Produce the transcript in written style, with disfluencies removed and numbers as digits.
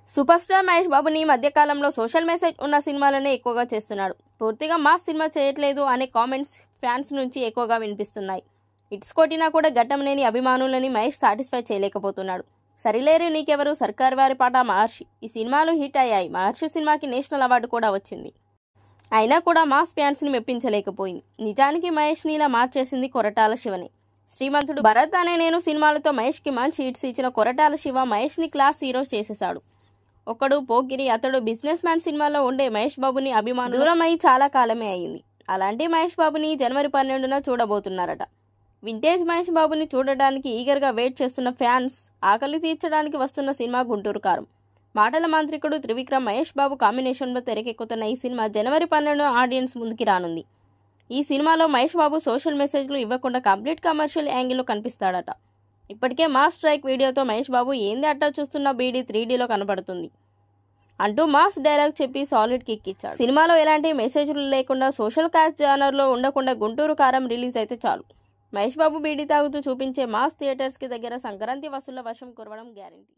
Super star Mahesh బాబుని ఈ మధ్యకాలంలో సోషల్ మెసేజ్ ఉన్న సినిమాలనే ఎక్కువగా చేస్తున్నాడు. పూర్తిగా మాస్ సినిమా చేయట్లేదు అనే కామెంట్స్ ఫ్యాన్స్ నుంచి ఎక్కువగా వినిపిస్తున్నాయి. ఇట్స్ కొట్టినా కూడా ఘట్టంలేని అభిమానులని మహేష్ సాటిస్ఫై చేయలేకపోతున్నాడు. సరిలేరు నీకెవరు, సర్కార్ వారి పాట, మహర్షి ఈ సినిమాలు హిట్ అయ్యాయి. మహర్షి సినిమాకి నేషనల్ అవార్డు కూడా వచ్చింది. అయినా కూడా మాస్ ఫ్యాన్స్ని మెప్పించలేకపోయింది. నిజానికి మహేష్ని ఇలా మార్చేసింది కొరటాల శివనే. శ్రీమంతుడు, భరత్ అనే నేను సినిమాలతో మహేష్కి మంచి హిట్స్ ఇచ్చిన కొరటాల శివ మహేష్ని క్లాస్ హీరో చేసేశాడు. ఒకడు పోకిరి, అతడు బిజినెస్ మ్యాన్ సినిమాలో ఉండే మహేష్ బాబుని అభిమానులు దూరం అయి చాలా కాలమే అయింది. అలాంటి మహేష్ బాబుని జనవరి 12న చూడబోతున్నారట. వింటేజ్ మహేష్ బాబుని చూడడానికి ఈగర్గా వెయిట్ చేస్తున్న ఫ్యాన్స్ ఆకలి తీర్చడానికి వస్తున్న సినిమా గుంటూరు కారం. మాటల మాంత్రికుడు త్రివిక్రమ్ మహేష్ బాబు కాంబినేషన్లో తెరకెక్కుతున్న ఈ సినిమా జనవరి 12న ఆడియన్స్ ముందుకి రానుంది. ఈ సినిమాలో మహేష్ బాబు సోషల్ మెసేజ్లు ఇవ్వకుండా కంప్లీట్ కమర్షియల్ యాంగిల్లో కనిపిస్తాడట. ఇప్పటికే మాస్ స్ట్రైక్ వీడియోతో మహేష్ బాబు ఏంది అట్టా చూస్తున్న బీడీ 3Dలో కనపడుతుంది అంటూ మాస్ డైలాగ్ చెప్పి సాలిడ్ కిక్ ఇచ్చాడు. సినిమాలో ఎలాంటి మెసేజ్లు లేకుండా సోషల్ కాస్ట్ జానర్లో ఉండకుండా గుంటూరు కారం రిలీజ్ అయితే చాలు. మహేష్ బాబు బీడీ తాగుతూ చూపించే మాస్ థియేటర్స్కి దగ్గర సంక్రాంతి వసూళ్ల వర్షం కురవడం గ్యారెంటీ.